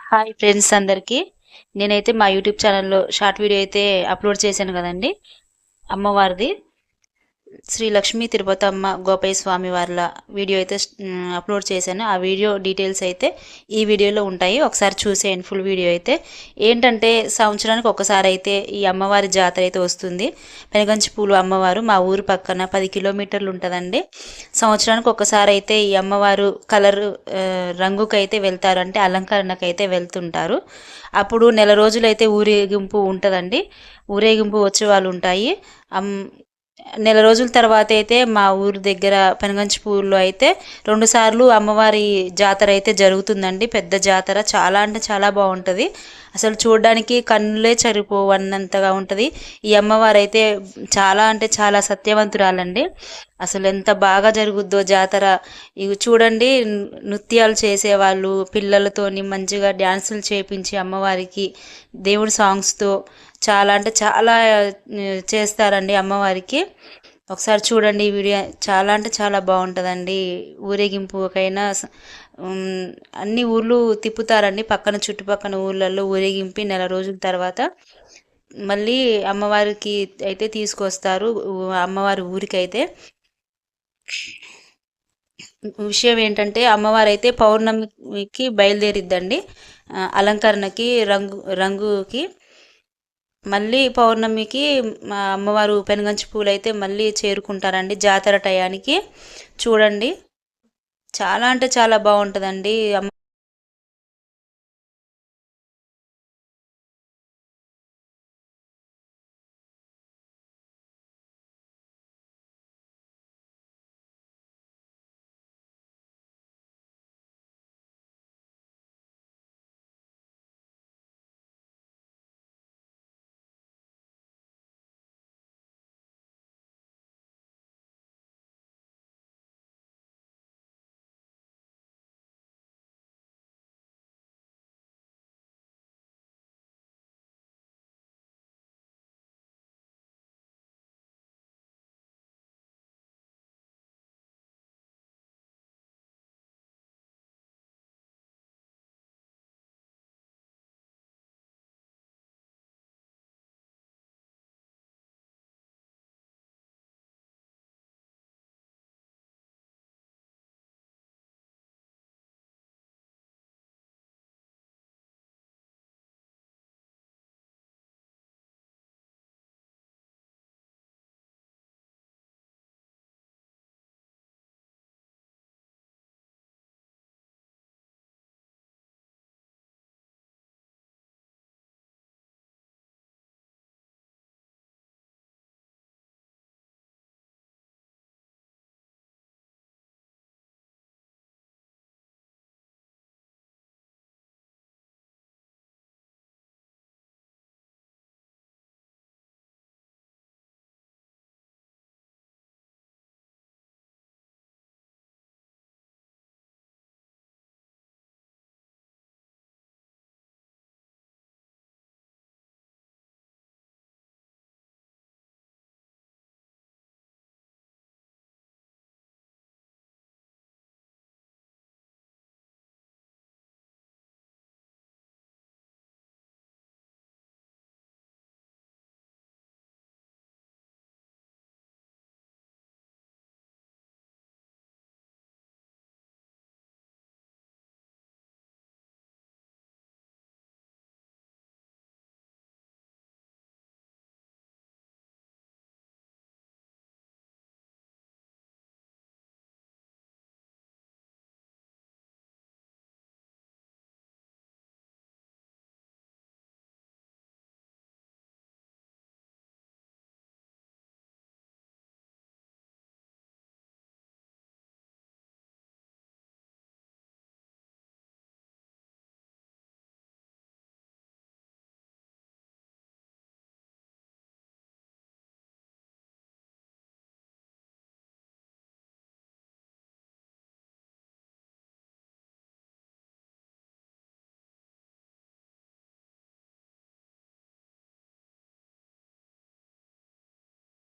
Hi friends అందరికీ. నేనైతే మా యూట్యూబ్ ఛానల్‌లో షార్ట్ వీడియో అయితే అప్‌లోడ్ చేశాను గదండీ! అమ్మవారిది. శ్రీ లక్ష్మీ తిరుపతమ్మ గోపయ్య స్వామి వార్ల వీడియో అయితే అప్‌లోడ్ చేశాను. ఆ వీడియో డీటెయిల్స్ అయితే ఈ వీడియోలో ఉంటాయి. ఒకసారి చూసేయండి ఫుల్ వీడియో అయితే. ఏంటంటే సంవత్సరానికి ఒక్కసారి అయితే ఈ అమ్మవారి జాతర అయితే వస్తుంది. పెనుగంచిపూలు అమ్మవారు మా ఊరు పక్కన 10 కిలోమీటర్లు ఉంటదండి. సంవత్సరానికి ఒక్కసారి అయితే ఈ అమ్మవారు రంగుకైతే వెళ్తారు. అంటే అలంకరణకైతే వెళ్తుంటారు. అప్పుడు నెల రోజులైతే ఊరేగింపు ఉంటదండి. ఊరేగింపు ఉత్సవాలుంటాయి. అమ్ నెల రోజుల తర్వాత అయితే మా ఊరు దగ్గర పెనుగంచిపూర్లో అయితే 2 సార్లు అమ్మవారి జాతర అయితే జరుగుతుందండి. పెద్ద జాతర చాలా అంటే చాలా బాగుంటుంది. అసలు చూడడానికి కన్నులే సరిపోవన్నంతగా ఉంటుంది. ఈ అమ్మవారైతే చాలా అంటే చాలా సత్యవంతురాలండి. అసలు ఎంత బాగా జరుగుద్దో జాతర. ఇవి చూడండి, నృత్యాలు చేసేవాళ్ళు పిల్లలతోని మంచిగా డ్యాన్సులు చేపించి అమ్మవారికి దేవుడి సాంగ్స్‌తో చాలా అంటే చాలా చేస్తారండి అమ్మవారికి. ఒకసారి చూడండి ఈ వీడియో. చాలా అంటే చాలా బాగుంటుందండి. ఊరేగింపుకైనా అన్ని ఊర్లు తిప్పుతారండి. పక్కన చుట్టుపక్కన ఊర్లలో ఊరేగింపి నెల రోజుల తర్వాత మళ్ళీ అమ్మవారికి అయితే తీసుకొస్తారు. అమ్మవారి ఊరికైతే విషయం ఏంటంటే అమ్మవారైతే పౌర్ణమికి బయలుదేరిద్దండి. అలంకరణకి రంగుకి మళ్ళీ పౌర్ణమికి మా అమ్మవారు పెనుగంచి పూలైతే మళ్ళీ చేరుకుంటారండి జాతర టయానికి. చూడండి, చాలా అంటే చాలా బాగుంటుందండి.